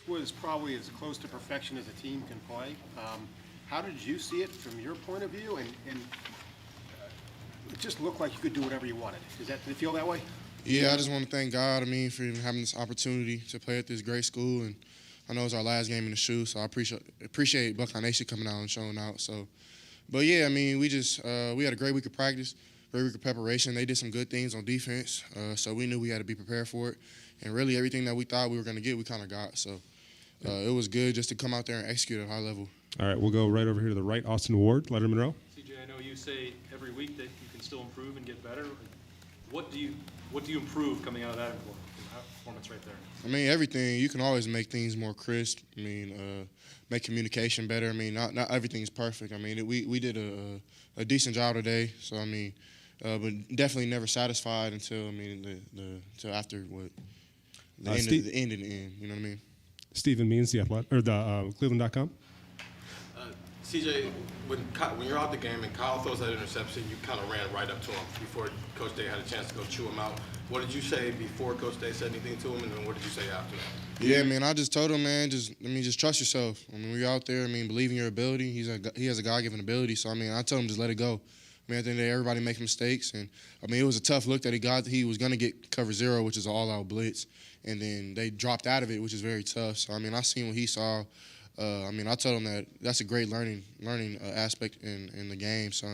was probably as close to perfection as a team can play. How did you see it from your point of view? And it just looked like you could do whatever you wanted. Did it feel that way? Yeah, I just want to thank God, for even having this opportunity to play at this great school. And I know it's our last game in the shoe, so I appreciate Buckeye Nation coming out and showing out. So, but yeah, we had a great week of practice, great week of preparation. They did some good things on defense, so we knew we had to be prepared for it. And really, everything that we thought we were going to get, we kind of got. So it was good just to come out there and execute at a high level. All right, we'll go right over here to the right. Austin Ward, Lettermen Row. CJ, I know you say every week that you can still improve and get better. What do you improve coming out of that performance right there? Everything. You can always make things more crisp. Make communication better. Not everything's perfect. We did a decent job today. So but definitely never satisfied until until after the end. You know what I mean? Stephen Means, the Cleveland.com. CJ, when you're out the game and Kyle throws that interception, you kind of ran right up to him before Coach Day had a chance to go chew him out. What did you say before Coach Day said anything to him, and then what did you say after that? Yeah, I just told him, just trust yourself. When you're out there, believe in your ability. He has a God-given ability, so I told him just let it go. At the end of the day, everybody makes mistakes, and it was a tough look that he got. He was going to get cover zero, which is an all-out blitz, and then they dropped out of it, which is very tough. So I seen what he saw. I told him that's a great learning aspect in the game. So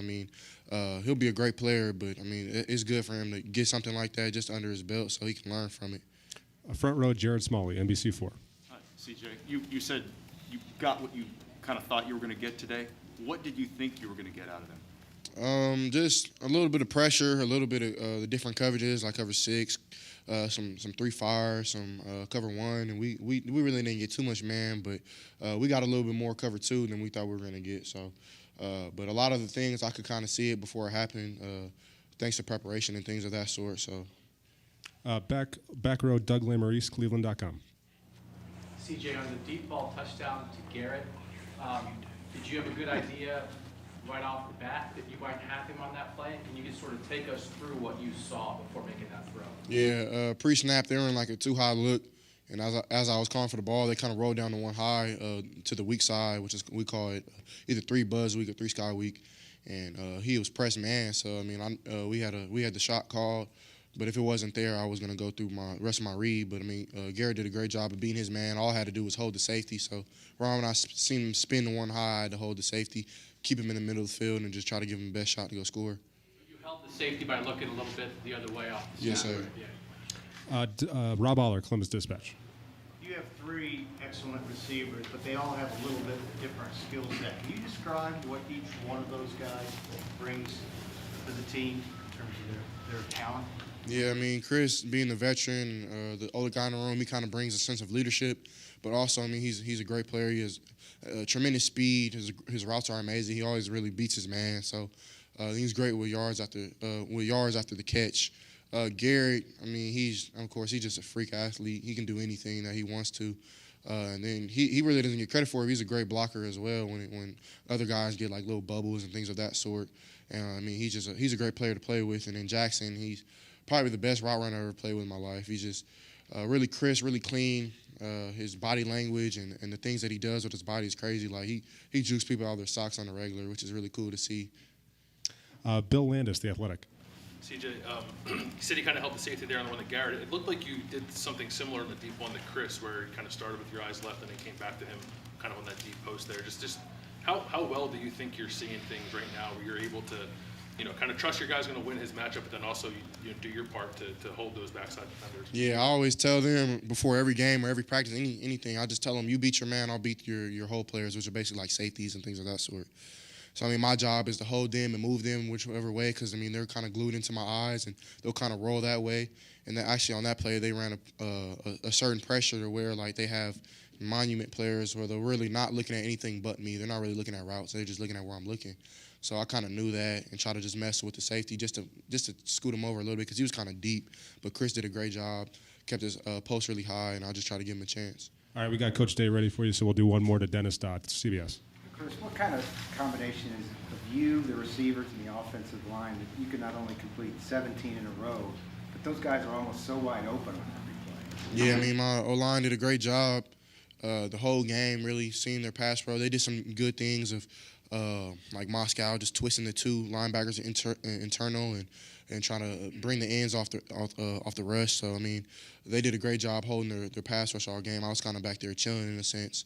he'll be a great player, but it's good for him to get something like that just under his belt so he can learn from it. Front row, Jared Smalley, NBC4. CJ, you said you got what you kind of thought you were going to get today. What did you think you were going to get out of him? Just a little bit of pressure, a little bit of the different coverages, like cover 6, some 3-5, some cover 1, and we really didn't get too much man, but we got a little bit more cover 2 than we thought we were going to get. So, but a lot of the things I could kind of see it before it happened, thanks to preparation and things of that sort. So, back row, Doug Lamarice, Cleveland.com. CJ, on the deep ball touchdown to Garrett, did you have a good idea right off the bat that you might have him on that play? Can you just sort of take us through what you saw before making that throw? Yeah, pre-snap, they were in like a too high look, and as I was calling for the ball, they kind of rolled down to one high to the weak side, which is we call it either 3 Buzz week or 3 Sky week, and he was press man. So we had the shot called, but if it wasn't there, I was going to go through my rest of my read. But Garrett did a great job of beating his man. All I had to do was hold the safety. So right when I seen him spin to one high, I had to hold the safety, keep him in the middle of the field, and just try to give him the best shot to go score. You held the safety by looking a little bit the other way off the Yes, snap. sir. Yeah. Rob Aller, Columbus Dispatch. You have 3 excellent receivers, but they all have a little bit different skill set. Can you describe what each one of those guys brings to the team in terms of their talent? Yeah, Chris, being the veteran, the older guy in the room, he kind of brings a sense of leadership. But also, he's a great player. He has tremendous speed. His routes are amazing. He always really beats his man. So he's great with yards after the catch. Garrett, he's just a freak athlete. He can do anything that he wants to. And then he really doesn't get credit for it. He's a great blocker as well when other guys get like little bubbles and things of that sort. And he's a great player to play with. And then Jackson, he's probably the best route runner I ever played with in my life. He's just really crisp, really clean. His body language and the things that he does with his body is crazy. Like he jukes people out of their socks on the regular, which is really cool to see. Bill Landis, The Athletic. CJ, you said you kind of held the safety there on the one that Garrett. It looked like you did something similar in the deep one to Chris, where you kind of started with your eyes left and then came back to him kind of on that deep post there. Just how well do you think you're seeing things right now where you're able to, kind of trust your guy's going to win his matchup, but then also you do your part to hold those backside defenders? Yeah, I always tell them before every game or every practice, anything, I just tell them, you beat your man, I'll beat your whole players, which are basically like safeties and things of that sort. So, my job is to hold them and move them whichever way because, they're kind of glued into my eyes and they'll kind of roll that way. And then actually on that play, they ran a certain pressure to where, like, they have monument players where they're really not looking at anything but me. They're not really looking at routes. They're just looking at where I'm looking. So I kind of knew that and tried to just mess with the safety just to scoot him over a little bit because he was kind of deep. But Chris did a great job, kept his post really high, and I just tried to give him a chance. All right, we got Coach Day ready for you, so we'll do one more to Dennis Dodd, CBS. Chris, what kind of combination is of you, the receivers, and the offensive line that you can not only complete 17 in a row, but those guys are almost so wide open on every play? Yeah, my O-line did a great job the whole game, really seeing their pass pro. They did some good things of like Moscow just twisting the two linebackers internal and trying to bring the ends off the rush. So, I mean, they did a great job holding their pass rush all game. I was kind of back there chilling in a sense.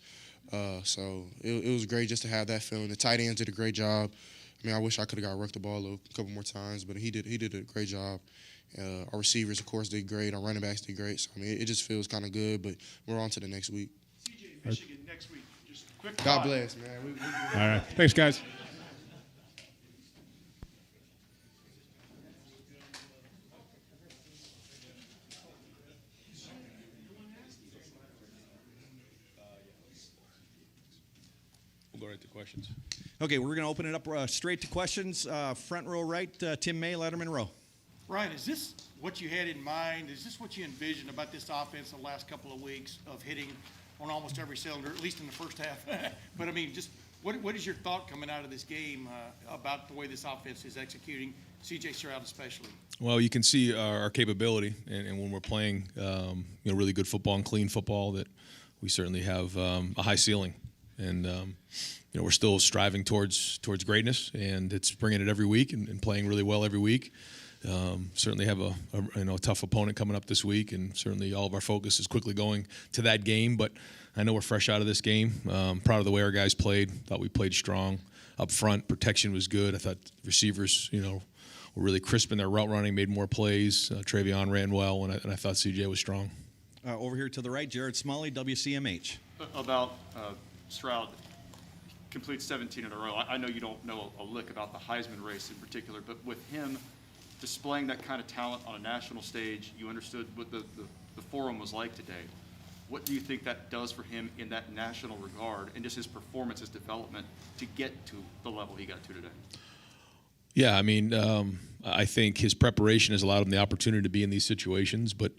So it was great just to have that feeling. The tight ends did a great job. I mean, I wish I could have got Ruck the ball a couple more times, but he did a great job. Our receivers, of course, did great. Our running backs did great. So, I mean, it just feels kind of good, but we're on to the next week. CJ, Michigan next week. Just a quick God thought. bless, man. All right. Thanks, guys. We'll go right to questions. Okay, we're going to open it up straight to questions. Front row right, Tim May, Lettermen Row. Ryan, is this what you had in mind? Is this what you envisioned about this offense the last couple of weeks of hitting on almost every cylinder, at least in the first half? But, I mean, just what is your thought coming out of this game about the way this offense is executing, C.J. Stroud especially? Well, you can see our capability, and when we're playing, really good football and clean football, that we certainly have a high ceiling, and we're still striving towards greatness, and it's bringing it every week and playing really well every week. Certainly have a tough opponent coming up this week, and certainly all of our focus is quickly going to that game. But I know we're fresh out of this game. Proud of the way our guys played. Thought we played strong up front. Protection was good. I thought receivers, were really crisp in their route running, made more plays. Travion ran well, and I thought CJ was strong. Over here to the right, Jared Smalley, WCMH. About Stroud, complete 17 in a row. I know you don't know a lick about the Heisman race in particular, but with him displaying that kind of talent on a national stage, you understood what the forum was like today. What do you think that does for him in that national regard and just his performance, his development to get to the level he got to today? Yeah, I mean, I think his preparation has allowed him the opportunity to be in these situations, but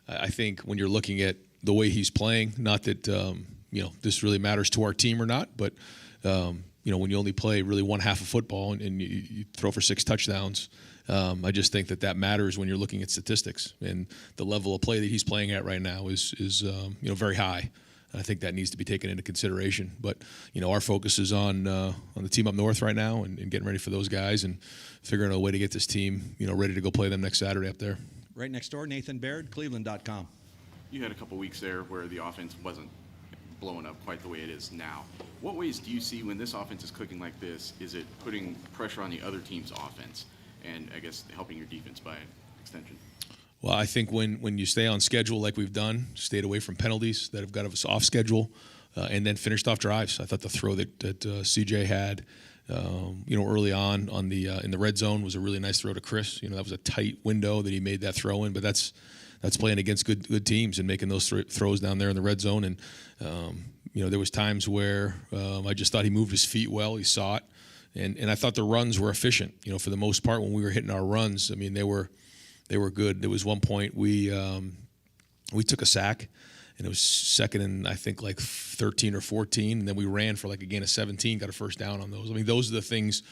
I think when you're looking at the way he's playing, not that, this really matters to our team or not, but, when you only play really one half of football and you throw for 6 touchdowns, I just think that matters when you're looking at statistics, and the level of play that he's playing at right now is very high. I think that needs to be taken into consideration. But our focus is on the team up north right now and getting ready for those guys and figuring out a way to get this team ready to go play them next Saturday up there. Right next door, Nathan Baird, Cleveland.com. You had a couple weeks there where the offense wasn't blowing up quite the way it is now. What ways do you see when this offense is clicking like this? Is it putting pressure on the other team's offense and, I guess, helping your defense by extension? Well, I think when you stay on schedule like we've done, stayed away from penalties that have got us off schedule, and then finished off drives. I thought the throw that CJ had, early on in the red zone was a really nice throw to Chris. That was a tight window that he made that throw in, but that's playing against good teams and making those throws down there in the red zone. And there was times where I just thought he moved his feet well. He saw it, and I thought the runs were efficient. For the most part, when we were hitting our runs, I mean they were good. There was one point we took a sack, and it was second and I think like 13 or 14, and then we ran for like a gain of 17, got a first down on those. I mean, those are the things,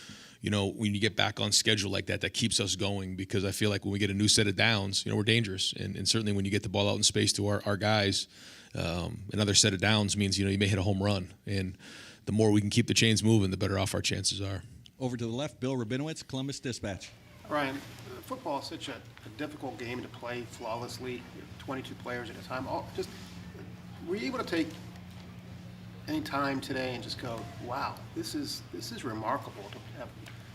when you get back on schedule like that keeps us going, because I feel like when we get a new set of downs, we're dangerous. And certainly when you get the ball out in space to our guys, another set of downs means, you may hit a home run. And the more we can keep the chains moving, the better off our chances are. Over to the left, Bill Rabinowitz, Columbus Dispatch. Ryan, football is such a difficult game to play flawlessly, 22 players at a time. Were you able to take any time today and just go, wow, this is remarkable to have,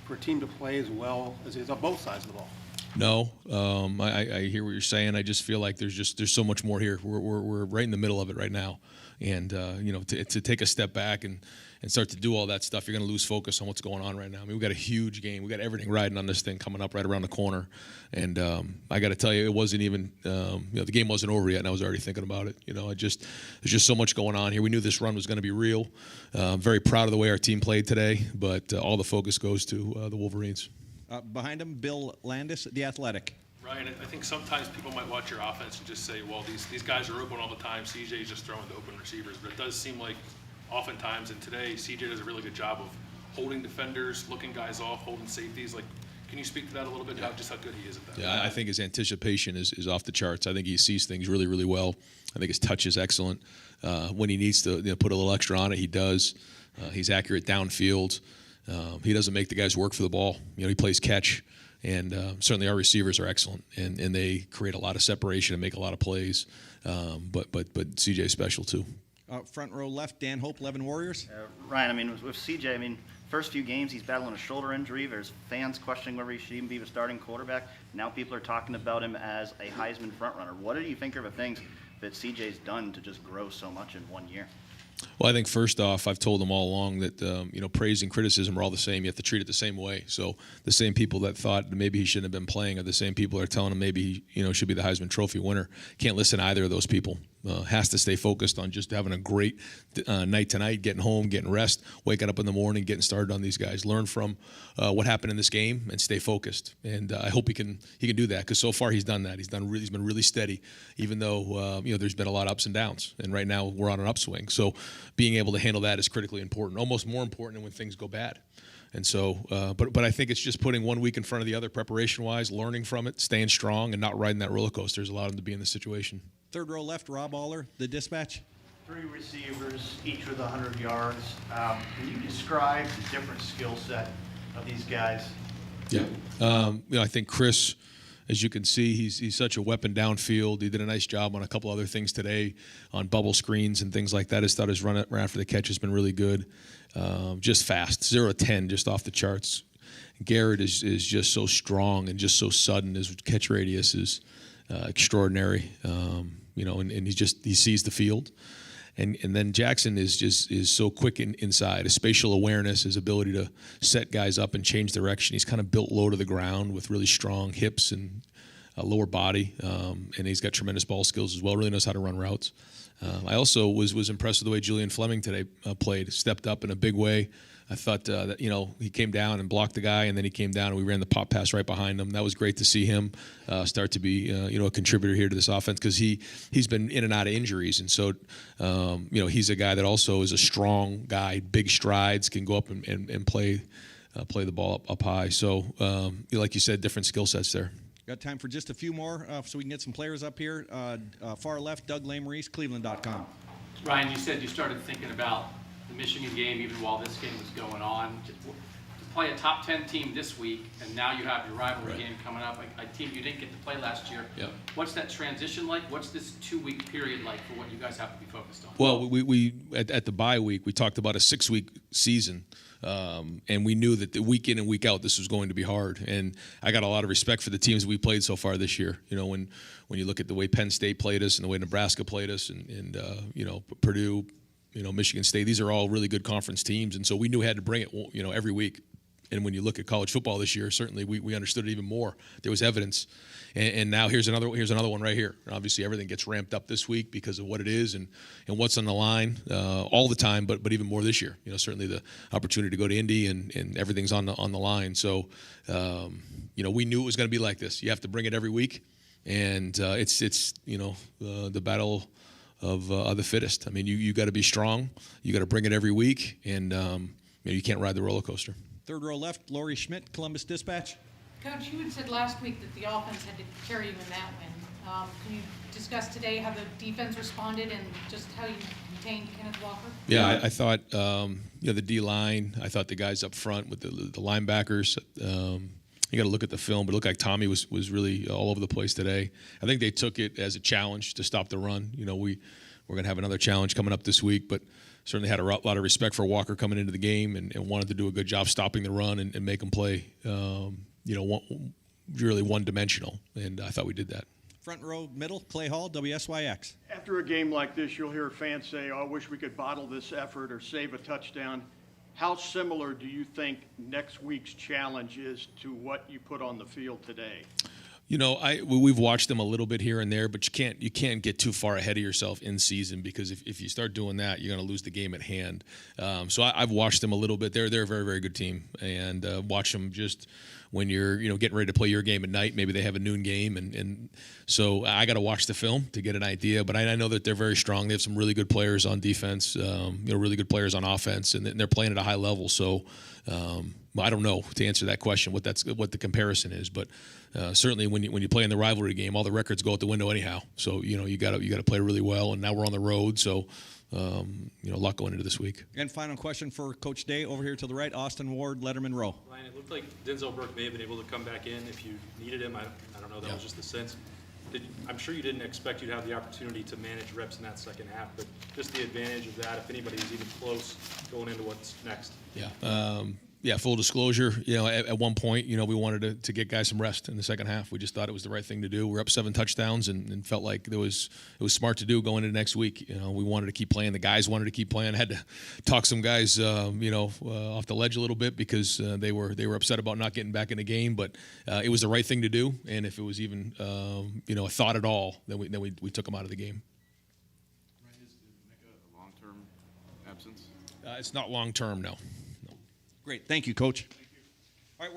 for a team to play as well as it is on both sides of the ball? No, I hear what you're saying. I just feel like there's so much more here. We're right in the middle of it right now, and to take a step back and start to do all that stuff, you're going to lose focus on what's going on right now. I mean, we've got a huge game. We got everything riding on this thing coming up right around the corner, and I got to tell you, it wasn't even the game wasn't over yet, and I was already thinking about it. There's just so much going on here. We knew this run was going to be real. I'm very proud of the way our team played today, but all the focus goes to the Wolverines. Behind him, Bill Landis, The Athletic. Ryan, I think sometimes people might watch your offense and just say, well, these guys are open all the time. CJ's just throwing to open receivers. But it does seem like oftentimes, and today, CJ does a really good job of holding defenders, looking guys off, holding safeties. Like, Can you speak to that a little bit, just how good he is at that? Yeah, I think his anticipation is off the charts. I think he sees things really, really well. I think his touch is excellent. When he needs to put a little extra on it, he does. He's accurate downfield. He doesn't make the guys work for the ball. He plays catch. And certainly our receivers are excellent, and they create a lot of separation and make a lot of plays. But CJ's special too. Front row left, Dan Hope, 11 Warriors. Ryan, I mean, with CJ, I mean, first few games he's battling a shoulder injury. There's fans questioning whether he should even be the starting quarterback. Now people are talking about him as a Heisman frontrunner. What do you think are the things that CJ's done to just grow so much in 1 year? Well, I think first off, I've told them all along that praise and criticism are all the same. You have to treat it the same way. So the same people that thought that maybe he shouldn't have been playing are the same people that are telling him maybe he should be the Heisman Trophy winner. Can't listen to either of those people. Has to stay focused on just having a great night tonight, getting home, getting rest, waking up in the morning, getting started on these guys. Learn from what happened in this game and stay focused. And I hope he can do that, because so far he's done that. He's been really steady, even though there's been a lot of ups and downs. And right now we're on an upswing. So being able to handle that is critically important, almost more important than when things go bad. And so, but I think it's just putting 1 week in front of the other preparation-wise, learning from it, staying strong, and not riding that roller coaster has allowed him to be in this situation. Third row left, Rob Aller, the Dispatch. 3 receivers, each with 100 yards. Can you describe the different skill set of these guys? Yeah. I think Chris, as you can see, he's such a weapon downfield. He did a nice job on a couple other things today on bubble screens and things like that. His run after the catch has been really good. Just fast, 0 to 10, just off the charts. Garrett is just so strong and just so sudden. His catch radius is extraordinary. And he sees the field. And then Jackson is so quick inside. His spatial awareness, his ability to set guys up and change direction. He's kind of built low to the ground with really strong hips and a lower body. And he's got tremendous ball skills as well. Really knows how to run routes. I also was impressed with the way Julian Fleming today played. Stepped up in a big way. I thought that he came down and blocked the guy, and then he came down and we ran the pop pass right behind him. That was great to see him start to be a contributor here to this offense, because he's been in and out of injuries, and so he's a guy that also is a strong guy, big strides, can go up and play the ball up high. So like you said, different skill sets there. Got time for just a few more so we can get some players up here. Far left, Doug Lesmerises, Cleveland.com. Ryan, you said you started thinking about the Michigan game even while this game was going on. To play a top 10 team this week, and now you have your rivalry game coming up, a team you didn't get to play last year. Yep. What's that transition like? What's this 2-week period like for what you guys have to be focused on? Well, we at the bye week, we talked about a 6-week season. And we knew that the week in and week out, this was going to be hard. And I got a lot of respect for the teams we played so far this year. When you look at the way Penn State played us and the way Nebraska played us and Purdue, Michigan State, these are all really good conference teams. And so we knew we had to bring it, every week. And when you look at college football this year, certainly we understood it even more. There was evidence. And now here's another one right here. And obviously everything gets ramped up this week because of what it is and what's on the line all the time, but even more this year. Certainly the opportunity to go to Indy and everything's on the line. So we knew it was going to be like this. You have to bring it every week, and it's the battle of the fittest. I mean, you got to be strong. You got to bring it every week, and you can't ride the roller coaster. Third row left, Lori Schmidt, Columbus Dispatch. Coach, you had said last week that the offense had to carry you in that win. Can you discuss today how the defense responded and just how you contained Kenneth Walker? Yeah, I thought the D line. I thought the guys up front with the linebackers. You got to look at the film, but it looked like Tommy was really all over the place today. I think they took it as a challenge to stop the run. We're going to have another challenge coming up this week, but certainly had a lot of respect for Walker coming into the game and wanted to do a good job stopping the run and make him play. Really one-dimensional, and I thought we did that. Front row middle, Clay Hall, WSYX. After a game like this, you'll hear fans say, I wish we could bottle this effort or save a touchdown. How similar do you think next week's challenge is to what you put on the field today? We've watched them a little bit here and there, but you can't get too far ahead of yourself in season, because if you start doing that, you're going to lose the game at hand. So I've watched them a little bit. They're a very, very good team, and watch them just when you're getting ready to play your game at night. Maybe they have a noon game, and so I got to watch the film to get an idea. But I know that they're very strong. They have some really good players on defense, really good players on offense, and they're playing at a high level. So I don't know to answer that question what the comparison is, but certainly when you play in the rivalry game, all the records go out the window anyhow. So you got to play really well, and now we're on the road, so a lot going into this week. And final question for Coach Day over here to the right, Austin Ward, Lettermen Row. Ryan, it looked like Denzel Burke may have been able to come back in if you needed him. I don't know. That was just the sense. I'm sure you didn't expect you to have the opportunity to manage reps in that second half, but just the advantage of that, if anybody was even close going into what's next. Yeah, full disclosure, at one point, we wanted to get guys some rest in the second half. We just thought it was the right thing to do. We're up 7 touchdowns and felt like it was smart to do going into next week. We wanted to keep playing. The guys wanted to keep playing. I had to talk some guys, off the ledge a little bit because they were upset about not getting back in the game. But it was the right thing to do. And if it was even, a thought at all, then we took them out of the game. Is a long-term absence? It's not long-term, no. Great, thank you, Coach. All right,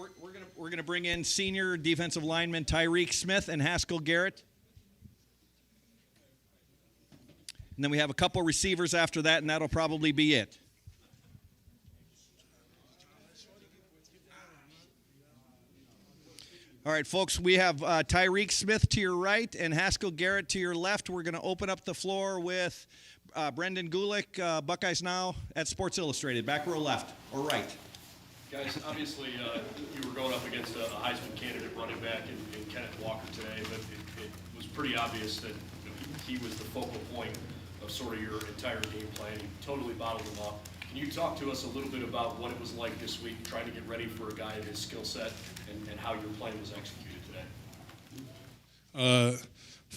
we're gonna bring in senior defensive lineman Tyreek Smith and Haskell Garrett, and then we have a couple receivers after that, and that'll probably be it. All right, folks, we have Tyreek Smith to your right and Haskell Garrett to your left. We're going to open up the floor with Brendan Gulick, Buckeyes Now at Sports Illustrated. Back row left or right. Guys, obviously, you were going up against a Heisman candidate running back in Kenneth Walker today, but it was pretty obvious that he was the focal point of sort of your entire game plan. You totally bottled him up. Can you talk to us a little bit about what it was like this week, trying to get ready for a guy in his skill set, and how your plan was executed today?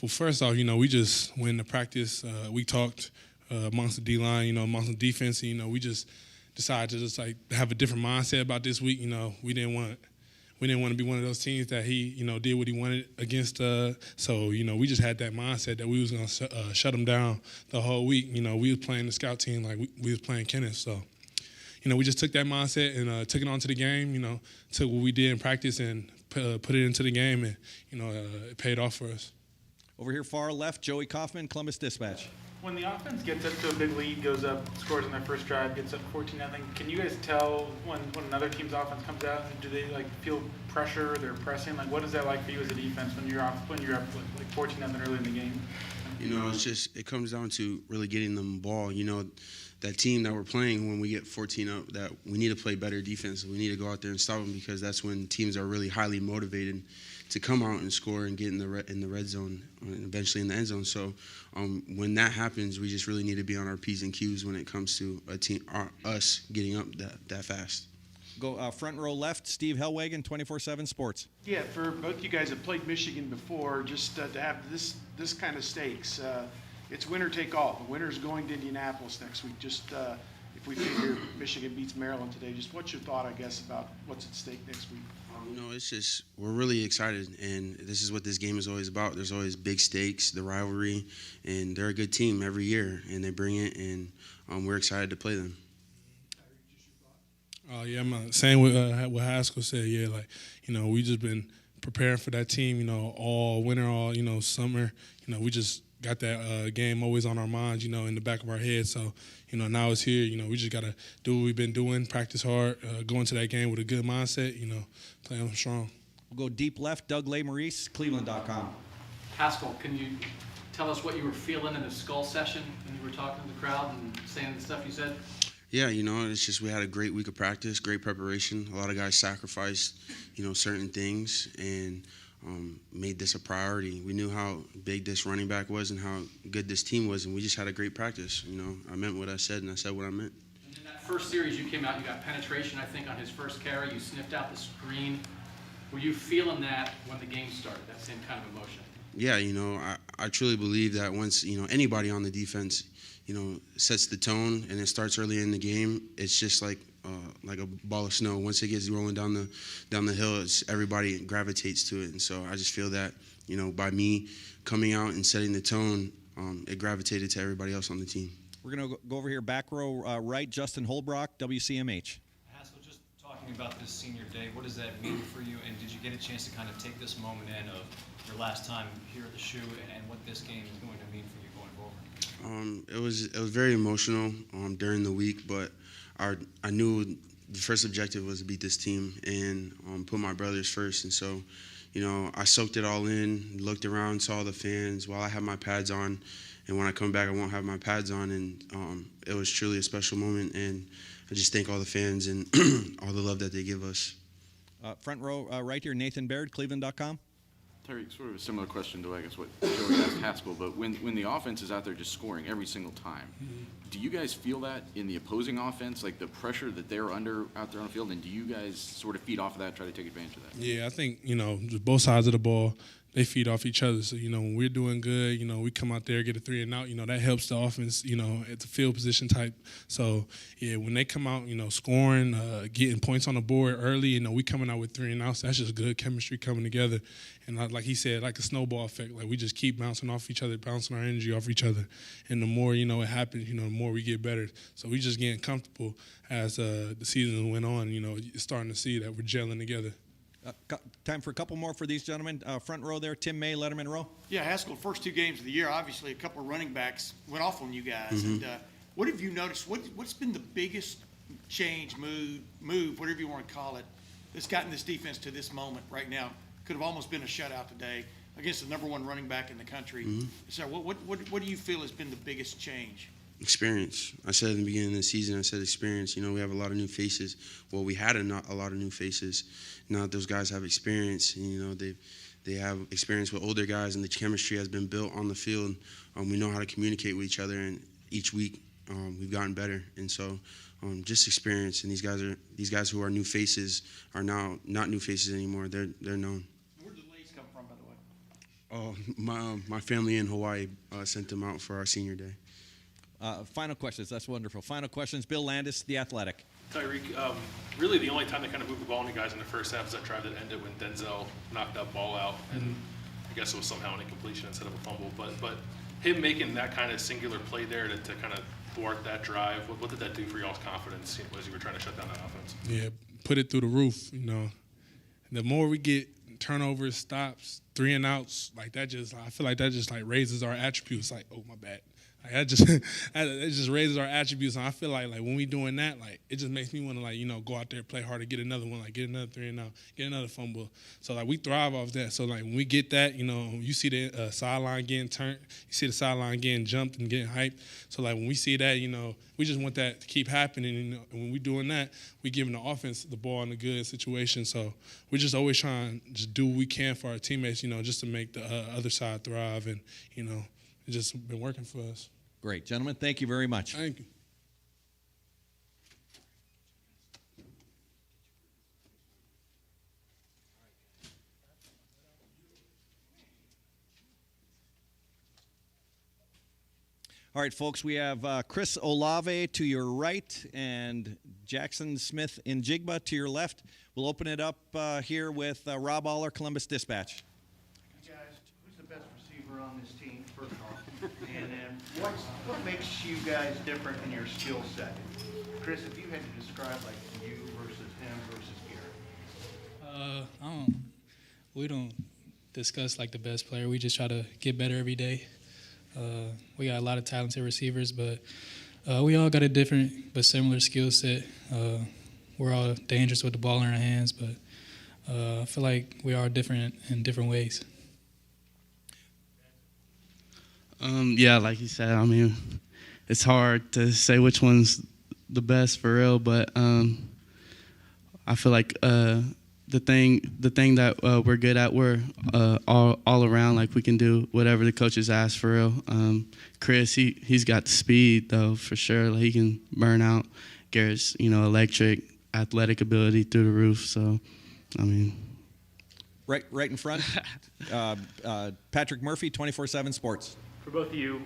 Well, first off, we just went into practice. We talked amongst the D-line, amongst the defense. We just decided to just have a different mindset about this week. We didn't want to be one of those teams that he, did what he wanted against. So we just had that mindset that we was gonna shut him down the whole week. We was playing the scout team like we was playing Kenneth. So we just took that mindset and took it onto the game. Took what we did in practice and put it into the game, and it paid off for us. Over here far left, Joey Kaufman, Columbus Dispatch. When the offense gets up to a big lead, goes up, scores on their first drive, gets up 14-0, can you guys tell when another team's offense comes out? Do they feel pressure? They're pressing. What is that like for you as a defense when you're up 14-0 early in the game? It comes down to really getting them the ball. That team that we're playing, when we get 14 up, that we need to play better defense. We need to go out there and stop them, because that's when teams are really highly motivated to come out and score and get in the red zone and eventually in the end zone. So when that happens, we just really need to be on our P's and Q's when it comes to us getting up that fast. Go front row left, Steve Hellwagen, 24/7 Sports. Yeah, for both you guys have played Michigan before, just to have this kind of stakes. It's winner take all. The winner's going to Indianapolis next week. Just if we figure Michigan beats Maryland today, just what's your thought, I guess, about what's at stake next week? It's just we're really excited, and this is what this game is always about. There's always big stakes, the rivalry, and they're a good team every year, and they bring it, and we're excited to play them. Yeah, I'm saying what Haskell said. Yeah, we just been preparing for that team, all winter, all summer. We just got that game always on our minds, in the back of our head. So, now it's here. We just got to do what we've been doing, practice hard, go into that game with a good mindset, play them strong. We'll go deep left, Doug Maurice, Cleveland.com. Haskell, can you tell us what you were feeling in the skull session when you were talking to the crowd and saying the stuff you said? Yeah, it's just we had a great week of practice, great preparation. A lot of guys sacrificed, certain things, and made this a priority. We knew how big this running back was and how good this team was, and we just had a great practice. I meant what I said, and I said what I meant. And in that first series you came out, you got penetration, I think, on his first carry. You sniffed out the screen. Were you feeling that when the game started, that same kind of emotion? Yeah, I truly believe that once, anybody on the defense, sets the tone and it starts early in the game, it's just like a ball of snow. Once it gets rolling down the hill, everybody gravitates to it. And so I just feel that, by me coming out and setting the tone, it gravitated to everybody else on the team. We're going to go over here, back row right, Justin Holbrook, WCMH. Haskell, just talking talking about this senior day. What does that mean for you? And did you get a chance to kind of take this moment in of your last time here at the shoe and what this game is going to mean for you going forward? It was very emotional during the week, but I knew the first objective was to beat this team and put my brothers first. And so, you know, I soaked it all in, looked around, saw the fans while I had my pads on. And when I come back, I won't have my pads on. And it was truly a special moment. And I just thank all the fans and all the love that they give us. Front row right here, Nathan Baird, Cleveland.com. Tyreek, sort of a similar question to, I guess, what Joey asked Haskell, but when the offense is out there just scoring every single time, do you guys feel that in the opposing offense, like the pressure that they're under out there on the field, and do you guys sort of feed off of that, try to take advantage of that? Yeah, I think, you know, both sides of the ball, they feed off each other. So, you know, when we're doing good, you know, we come out there, get a 3 and out, you know, that helps the offense, you know, it's a field position type. So, yeah, when they come out, you know, scoring, getting points on the board early, you know, we coming out with 3 and outs, that's just good chemistry coming together. And like he said, like a snowball effect, like we just keep bouncing off each other, bouncing our energy off each other. And the more, you know, it happens, you know, the more we get better. So we just getting comfortable as the season went on, you know, you're starting to see that we're gelling together. Time for a couple more for these gentlemen. Front row there, Tim May, Lettermen Row. Yeah, Haskell, first 2 games of the year, obviously a couple of running backs went off on you guys. Mm-hmm. And what have you noticed? What's been the biggest change, move, whatever you want to call it, that's gotten this defense to this moment right now? Could have almost been a shutout today against the number 1 running back in the country. Mm-hmm. So what do you feel has been the biggest change? Experience. I said in the beginning of the season, I said experience. You know, we have a lot of new faces. Well, we had a lot of new faces. Now that those guys have experience, and, you know, they have experience with older guys, and the chemistry has been built on the field. We know how to communicate with each other, and each week we've gotten better. And so, just experience. And these guys who are new faces are now not new faces anymore. They're known. Where did the lace come from, by the way? Oh, my family in Hawaii sent them out for our senior day. Final questions. That's wonderful. Final questions. Bill Landis, The Athletic. Tyreek, really the only time they kind of moved the ball on you guys in the first half is that drive that ended when Denzel knocked that ball out, and I guess it was somehow an incompletion instead of a fumble. But him making that kind of singular play there to kind of thwart that drive, what did that do for y'all's confidence as you were trying to shut down that offense? Yeah, put it through the roof, you know. The more we get turnovers, stops, 3 and outs, like that I feel like that just like raises our attributes, like, oh, my bad. Like it just raises our attributes, and I feel like when we doing that, like it just makes me want to, like, you know, go out there, play harder, get another one, like get another 3 and out, get another fumble. So like we thrive off that. So like when we get that, you know, you see the sideline getting turned, you see the sideline getting jumped and getting hyped. So like when we see that, you know, we just want that to keep happening. You know, and when we doing that, we giving the offense the ball in a good situation. So we're just always trying to just do what we can for our teammates, you know, just to make the other side thrive, and you know, it's just been working for us. Great. Gentlemen, thank you very much. Thank you. All right, folks, we have Chris Olave to your right and Jackson Smith in Jigba to your left. We'll open it up here with Rob Aller, Columbus Dispatch. Guys, who's the best receiver on this team, first off? And then what makes you guys different in your skill set? Chris, if you had to describe like you versus him versus Garrett. We don't discuss like the best player. We just try to get better every day. We got a lot of talented receivers, but we all got a different but similar skill set. We're all dangerous with the ball in our hands, but I feel like we are different in different ways. Yeah, like you said, I mean, it's hard to say which one's the best for real, but I feel like the thing that we're good at, we're all around, like we can do whatever the coaches ask for real. Chris, he's got the speed though for sure. Like, he can burn out. Garrett's, you know, electric, athletic ability through the roof. So, I mean. Right in front, Patrick Murphy, 24/7 Sports. For both of you,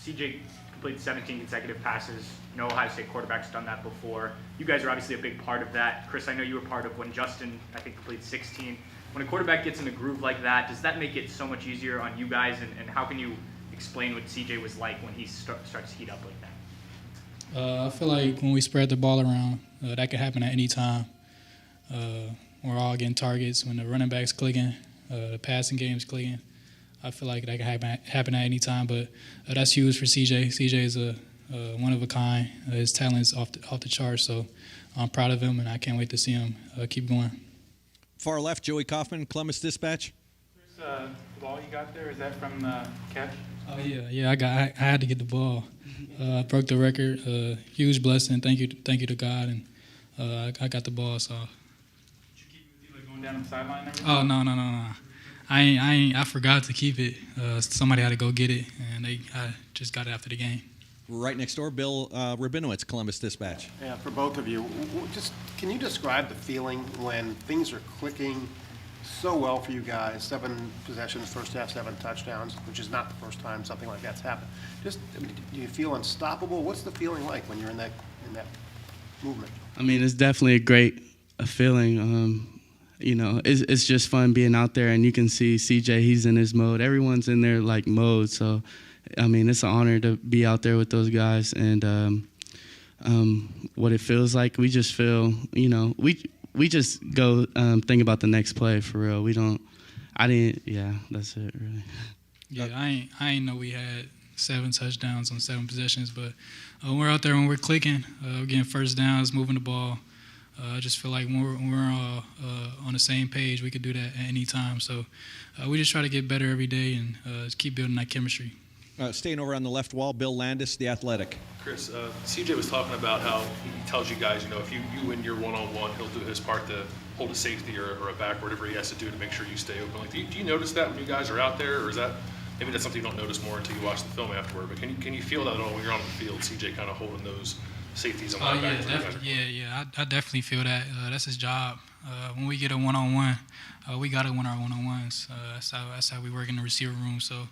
CJ completed 17 consecutive passes. No Ohio State quarterback's done that before. You guys are obviously a big part of that. Chris, I know you were part of when Justin, I think, completed 16. When a quarterback gets in a groove like that, does that make it so much easier on you guys? And how can you explain what CJ was like when he starts to heat up like that? I feel like when we spread the ball around, that could happen at any time. we're all getting targets. When the running back's clicking, the passing game's clicking, I feel like that can happen at any time. But that's huge for CJ. CJ is a one of a kind. His talent's off the charts. So I'm proud of him, and I can't wait to see him keep going. Far left, Joey Kaufman, Columbus Dispatch. The ball you got there, is that from the catch? Oh yeah. I had to get the ball. Broke the record. Huge blessing. Thank you to God, and I got the ball. So. Did you keep it with you, like going down the sideline and everything? Oh no. I forgot to keep it. Somebody had to go get it, and I just got it after the game. Right next door, Bill Rabinowitz, Columbus Dispatch. Yeah, for both of you, just can you describe the feeling when things are clicking so well for you guys? 7 possessions, first half, 7 touchdowns, which is not the first time something like that's happened. Just, do you feel unstoppable? What's the feeling like when you're in that movement? I mean, it's definitely a great feeling. It's just fun being out there, and you can see CJ, he's in his mode. Everyone's in their like mode, so I mean, it's an honor to be out there with those guys. And what it feels like, we just feel, we just go think about the next play for real. That's it really. Yeah, I ain't know we had 7 touchdowns on 7 possessions, but when we're out there, when we're clicking, we're getting first downs, moving the ball. I just feel like when we're all on the same page, we could do that at any time. So we just try to get better every day and just keep building that chemistry. Staying over on the left wall, Bill Landis, The Athletic. Chris, CJ was talking about how he tells you guys, if you win your one-on-one, he'll do his part to hold a safety or a back, whatever he has to do to make sure you stay open. Like, do you notice that when you guys are out there, or is that maybe that's something you don't notice more until you watch the film afterward? But can you feel that at all when you're on the field, CJ kind of holding those safeties on the back? I definitely feel that. That's his job. When we get a one-on-one, we got to win our one-on-ones. That's how we work in the receiver room. So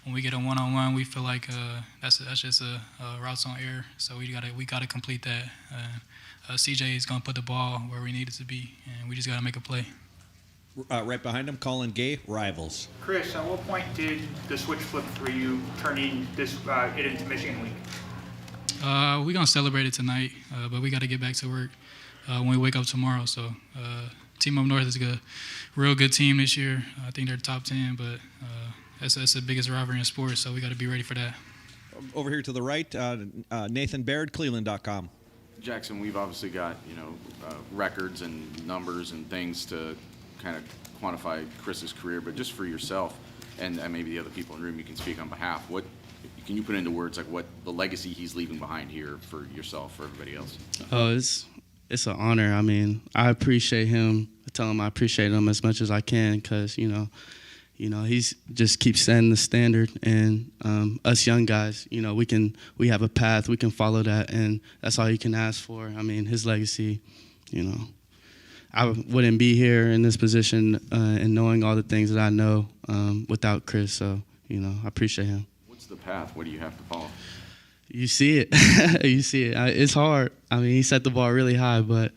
when we get a one-on-one, we feel like that's just a routes on air. So we gotta complete that. CJ is gonna put the ball where we need it to be, and we just gotta make a play. Right behind him, Colin Gay, Rivals. Chris, at what point did the switch flip for you, turning it into Michigan Week? We're gonna celebrate it tonight, but we gotta get back to work when we wake up tomorrow. So Team Up North is a real good team this year. I think they're top 10, but that's the biggest rivalry in sports, so we got to be ready for that. Over here to the right, Nathan Baird, Cleveland.com. Jackson, we've obviously got, records and numbers and things to kind of quantify Chris's career, but just for yourself and maybe the other people in the room, you can speak on behalf. What can you put into words, like what the legacy he's leaving behind here for yourself, for everybody else? Oh, it's an honor. I mean, I appreciate him. I tell him I appreciate him as much as I can because, he's just keeps setting the standard, and us young guys, we have a path, we can follow that, and that's all you can ask for. I mean, his legacy, I wouldn't be here in this position and knowing all the things that I know without Chris. So, I appreciate him. What's the path? What do you have to follow? You see it. You see it. It's hard. I mean, he set the bar really high, but,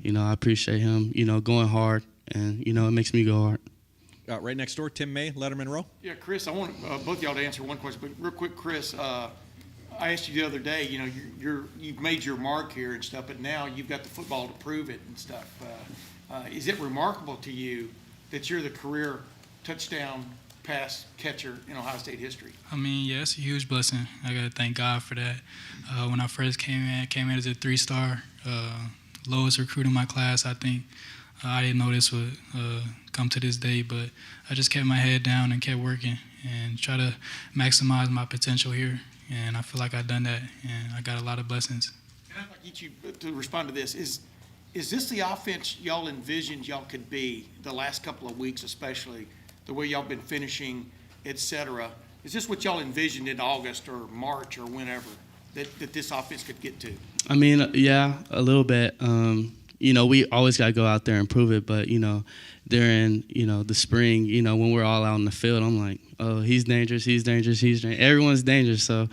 I appreciate him, going hard, and, it makes me go hard. Right next door, Tim May, Lettermen Row. Yeah, Chris, I want both y'all to answer one question, but real quick, Chris, I asked you the other day, you've made your mark here and stuff, but now you've got the football to prove it and stuff. Is it remarkable to you that you're the career touchdown pass catcher in Ohio State history? I mean, yeah, it's a huge blessing. I got to thank God for that. When I first came in as a 3-star, lowest recruit in my class, I think. I didn't know this would come to this day, but I just kept my head down and kept working and try to maximize my potential here. And I feel like I've done that, and I got a lot of blessings. And I'd like to get you to respond to this. Is this the offense y'all envisioned y'all could be the last couple of weeks, especially the way y'all been finishing, et cetera? Is this what y'all envisioned in August or March or whenever that this offense could get to? I mean, yeah, a little bit. We always got to go out there and prove it. But, during, the spring, when we're all out in the field, I'm like, oh, he's dangerous, he's dangerous, he's dangerous. Everyone's dangerous. So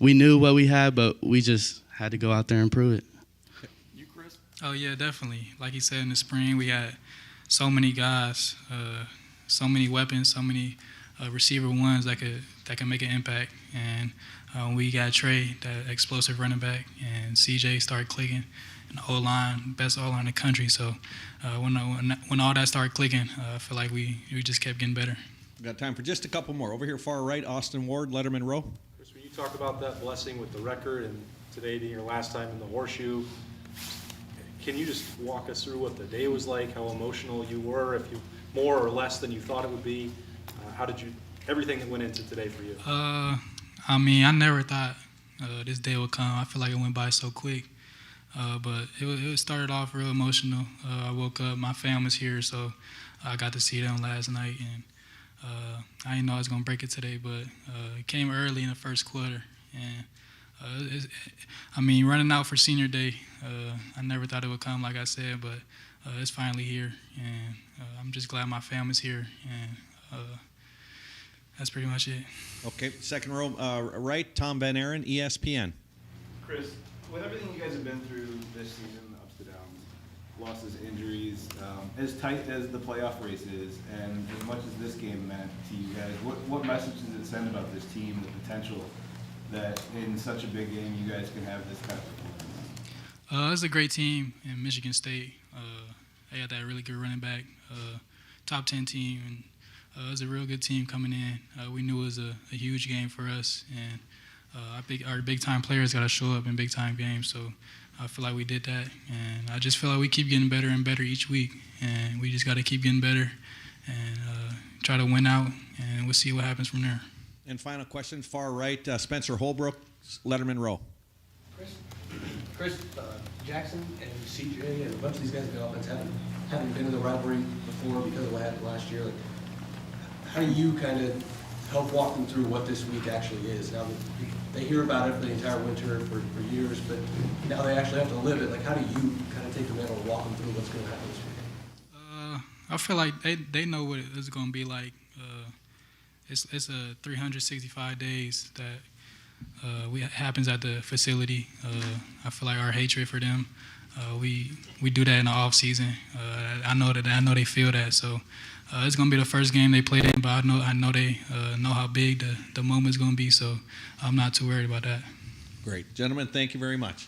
we knew what we had, but we just had to go out there and prove it. You, Chris? Oh, yeah, definitely. Like you said, in the spring, we had so many guys, so many weapons, so many receiver ones that could make an impact. And we got Trey, that explosive running back, and CJ started clicking. an O-line, best O-line in the country. So when all that started clicking, I feel like we just kept getting better. We've got time for just a couple more. Over here, far right, Austin Ward, Lettermen Row. Chris, when you talk about that blessing with the record and today being your last time in the horseshoe, can you just walk us through what the day was like, how emotional you were, if you more or less than you thought it would be? How did you, everything that went into today for you? I mean, I never thought this day would come. I feel like it went by so quick. But it started off real emotional. I woke up, my fam was here, so I got to see them last night. And I didn't know I was going to break it today, but it came early in the first quarter. And I mean, running out for senior day, I never thought it would come, like I said, but it's finally here. And I'm just glad my family's here. And that's pretty much it. Okay, second row right, Tom Van Aaron, ESPN. Chris, with everything you guys have been through this season, the ups and downs, losses, injuries, as tight as the playoff race is, and as much as this game meant to you guys, what message does it send about this team, the potential that in such a big game you guys can have this kind of performance? It's a great team in Michigan State. They had that really good running back, top 10 team, and it was a real good team coming in. We knew it was a huge game for us, and our big-time players got to show up in big-time games, so I feel like we did that. And I just feel like we keep getting better and better each week, and we just got to keep getting better and try to win out, and we'll see what happens from there. And final question, far right, Spencer Holbrook, Lettermen Row. Chris, Jackson and CJ and a bunch of these guys in the offense haven't been in the rivalry before because of what happened last year. Like, how do you kind of help walk them through what this week actually is? Now that they hear about it for the entire winter for years, but now they actually have to live it. Like, how do you kind of take them in and walk them through what's going to happen this weekend? I feel like they know what it's going to be like. It's a 365 days that happens at the facility. I feel like our hatred for them, we do that in the off season. I know they feel that. So it's gonna be the first game they played in, but I know they know how big the moment's gonna be. So I'm not too worried about that. Great, gentlemen. Thank you very much.